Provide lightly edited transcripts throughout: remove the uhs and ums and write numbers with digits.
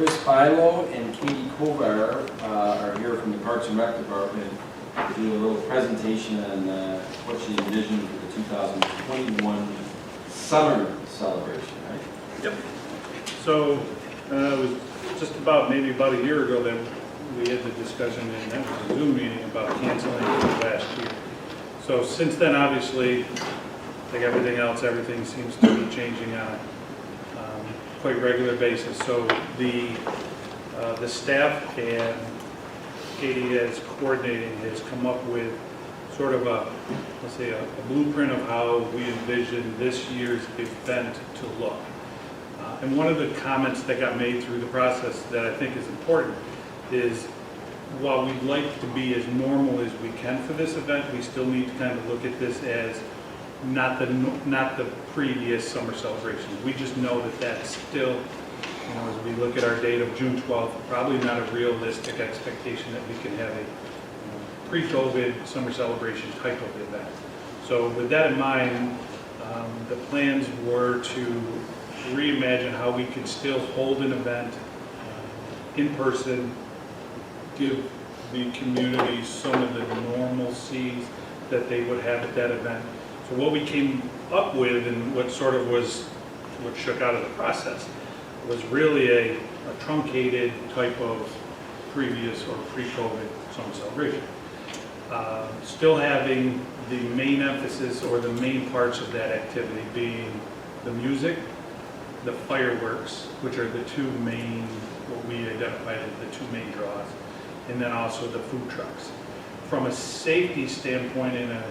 Chris Philo and Katie Kovar are here from the Parks and Rec Department to do a little presentation on what she envisioned for the 2021 summer celebration, right? Yep. So it was just maybe about a year ago that we had the discussion, and that was a Zoom meeting about canceling last year. So since then, obviously, like everything else, everything seems to be changing on a quite regular basis. So the staff and Katie as coordinating has come up with sort of a blueprint of how we envision this year's event to look. And one of the comments that got made through the process that I think is important is, while we'd like to be as normal as we can for this event, we still need to kind of look at this as not the previous summer celebrations. We just know that that's still, as we look at our date of June 12th, probably not a realistic expectation that we can have a pre-COVID summer celebration type of event. So with that in mind, the plans were to reimagine how we could still hold an event in person, give the community some of the normalcies that they would have at that event. So what we came up with, and what sort of was what shook out of the process, was really a truncated type of previous or pre-COVID summer celebration. Still having the main emphasis or the main parts of that activity being the music, the fireworks, which are the two main, what we identified as the two main draws, and then also the food trucks. From a safety standpoint, in a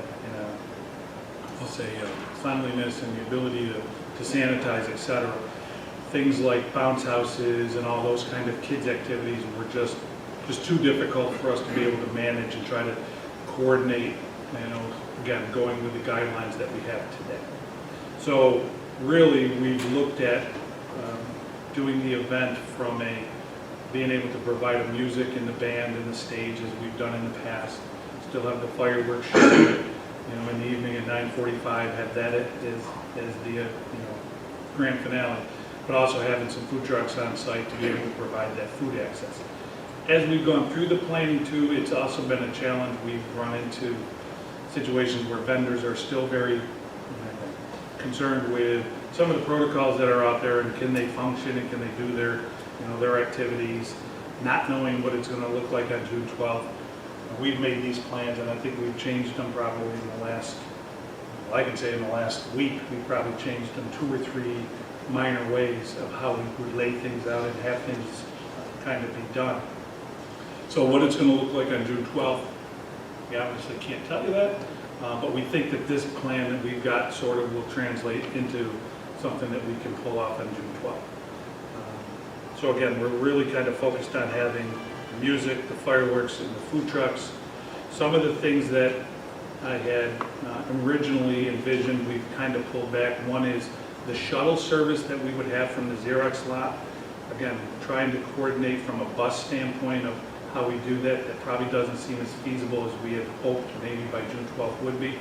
cleanliness and the ability to sanitize, etc., things like bounce houses and all those kind of kids activities were just too difficult for us to be able to manage and try to coordinate, again, going with the guidelines that we have today. So really, we've looked at doing the event from being able to provide the music and the band and the stage as we've done in the past. Still have the fireworks show, in the evening at 9:45, have that as the grand finale, but also having some food trucks on site to be able to provide that food access. As we've gone through the planning too, it's also been a challenge. We've run into situations where vendors are still very concerned with some of the protocols that are out there, and can they function and can they do their activities, not knowing what it's going to look like on June 12th. We've made these plans, and I think we've changed them probably in the last week, we've probably changed them 2 or 3 minor ways of how we would lay things out and have things kind of be done. So what it's going to look like on June 12th, we obviously can't tell you that, but we think that this plan that we've got sort of will translate into something that we can pull off on June 12th. So again, we're really kind of focused on having the music, the fireworks, and the food trucks. Some of the things that I had originally envisioned, we've kind of pulled back. One is the shuttle service that we would have from the Xerox lot. Again, trying to coordinate from a bus standpoint of how we do that. That probably doesn't seem as feasible as we had hoped maybe by June 12th would be.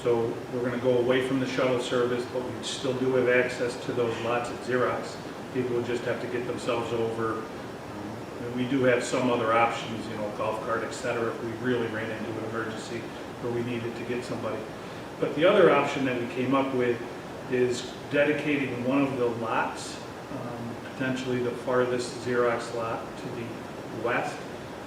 So we're going to go away from the shuttle service, but we still do have access to those lots at Xerox. People will just have to get themselves over. And we do have some other options, golf cart, etc., if we really ran into an emergency where we needed to get somebody. But the other option that we came up with is dedicating one of the lots, potentially the farthest Xerox lot to the west.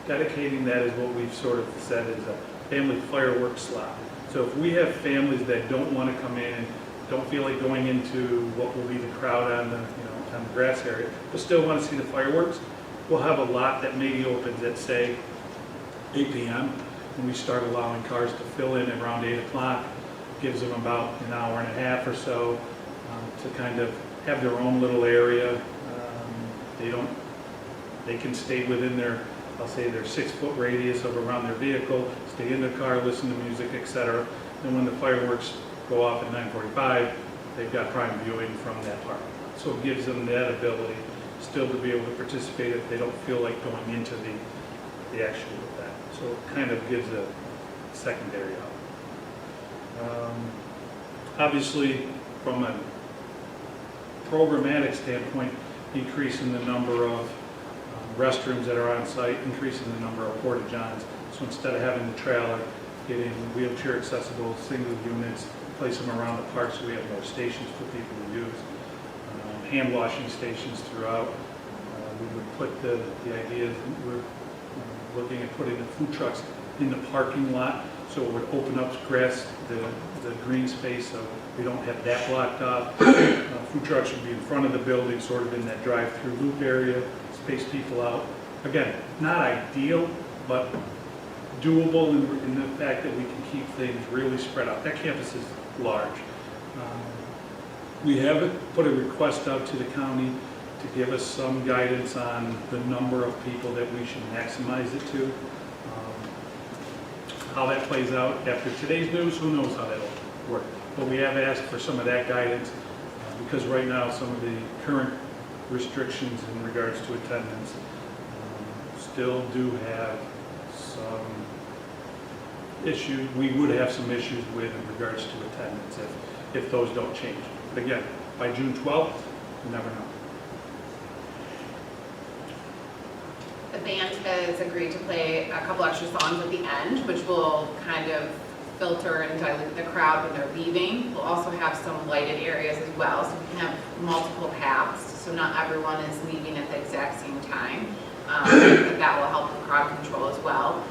Dedicating that is what we've sort of said is a family fireworks slot. So if we have families that don't want to come in and don't feel like going into what will be the crowd on the on the grass area, but still want to see the fireworks, we'll have a lot that maybe opens at, say, 8 p.m. and we start allowing cars to fill in at around 8 o'clock. Gives them about an hour and a half or so to kind of have their own little area. They can stay within their 6-foot radius of around their vehicle, stay in their car, listen to music, etc. And when the fireworks go off at 9:45, they've got prime viewing from that park. So it gives them that ability still to be able to participate if they don't feel like going into the actual event. So it kind of gives a secondary out. Obviously, from a programmatic standpoint, increasing the number of restrooms that are on site, increasing the number of porta johns. So instead of having the trailer, getting wheelchair accessible single units, place them around the park so we have more stations for people to use. Hand washing stations throughout. We would put the idea, we're looking at putting the food trucks in the parking lot, so it would open up the green space, so we don't have that blocked off. Food trucks would be in front of the building, sort of in that drive-through loop area, space people out. Again, not ideal, but doable in the fact that we can keep things really spread out. That campus is large. We have put a request out to the county to give us some guidance on the number of people that we should maximize it to. How that plays out after today's news, who knows how that'll work. But we have asked for some of that guidance because right now some of the current restrictions in regards to attendance still do have some issues. We would have some issues with in regards to attendance if those don't change. But again, by June 12th, you never know. The band has agreed to play a couple extra songs at the end, which will kind of filter and dilute the crowd when they're leaving. We'll also have some lighted areas as well, so we can have multiple paths, so not everyone is leaving at the exact same time. But that will help with crowd control as well.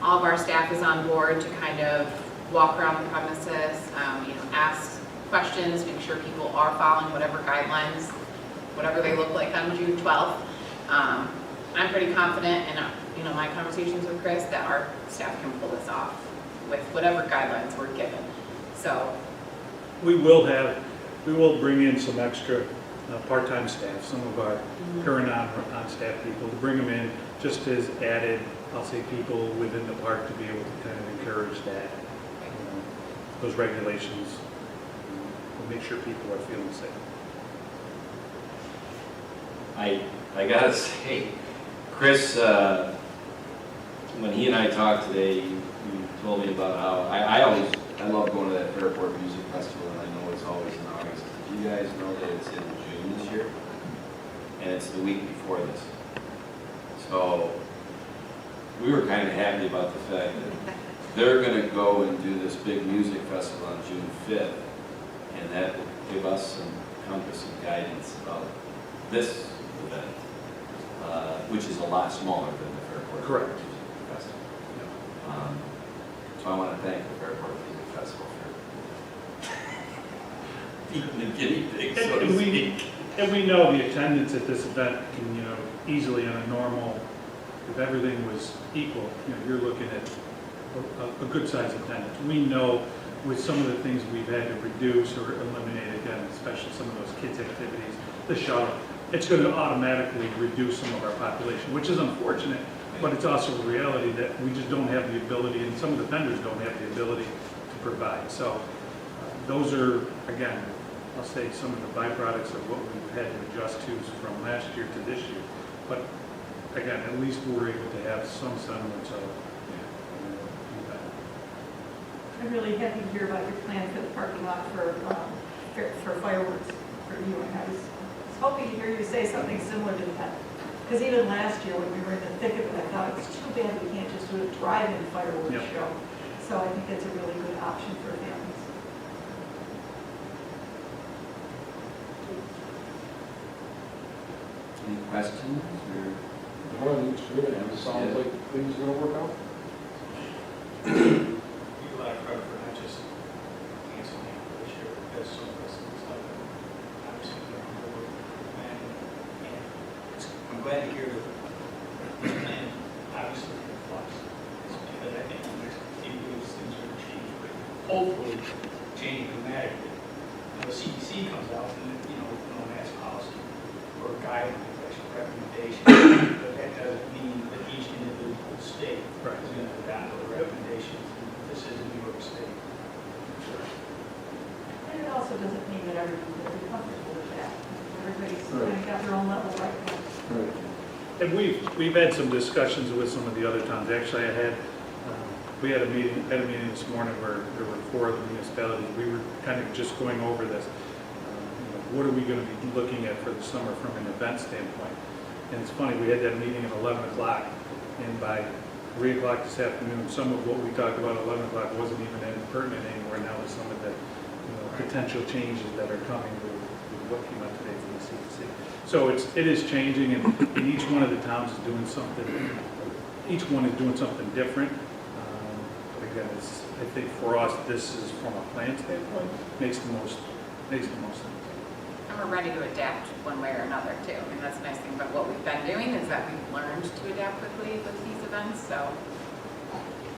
All of our staff is on board to kind of walk around the premises, ask questions, make sure people are following whatever guidelines, whatever they look like on June 12th. I'm pretty confident in my conversations with Chris that our staff can pull this off with whatever guidelines we're given. So we will bring in some extra part-time staff, some of our current on-staff people, to bring them in just as added, I'll say, people within the park to be able to kind of encourage that, those regulations, and make sure people are feeling safe. I gotta say, Chris, when he and I talked today, he told me about how, I love going to that Fairport Music Festival, and I know it's always in August. Did you guys know that it's in June this year? And it's the week before this. So, we were kind of happy about the fact that they're gonna go and do this big music festival on June 5th, and that will give us some compass and guidance about this event. Which is a lot smaller than the Fairport Correct. Music Festival. So I want to thank the Fairport Music Festival for being the guinea pig, so to speak. And we know the attendance at this event can, easily on a normal, if everything was equal, you're looking at a good size attendance. We know with some of the things we've had to reduce or eliminate, again, especially some of those kids' activities, the shuttle, it's going to automatically reduce some of our population, which is unfortunate, but it's also a reality that we just don't have the ability, and some of the vendors don't have the ability to provide. So those are, again, I'll say some of the byproducts of what we've had to adjust to from last year to this year. But again, at least we're able to have some semblance of event. I'm really happy to hear about your plan for the parking lot for fireworks for you. And I was hoping to hear you say something similar to that. Because even last year when we were in the thick of it, I thought it was too bad we can't just do a drive-in fireworks show. So I think that's a really good option for families. Any questions? No, it's good. It sounds like things are going to work out. People that are credit for not just canceling this year, because some of us and stuff, obviously they're on board. And I'm glad to hear that the plan obviously reflects, because I think in the next few weeks things are going to change, but hopefully change dramatically. The CDC comes out and, no mask policy or guidelines, actually recommendations, but that doesn't mean that each individual state is going to adopt the recommendations. This is New York State. And it also doesn't mean that everybody's going to be comfortable with that. Everybody's kind of got their own level right now. Right. And we've had some discussions with some of the other towns. Actually, we had a meeting this morning where there were 4 of the municipalities. We were kind of just going over this. What are we going to be looking at for the summer from an event standpoint? And it's funny, we had that meeting at 11 o'clock, and by 3 o'clock this afternoon, some of what we talked about at 11 o'clock wasn't even pertinent anymore now with some of the, potential changes that are coming with what came out today from the CDC. So it is changing, and each one of the towns is doing something, each one is doing something different. But again, I think for us, this is from a plan standpoint, makes the most sense. And we're ready to adapt one way or another too. I mean, that's the nice thing about what we've been doing is that we've learned to adapt quickly with these events, so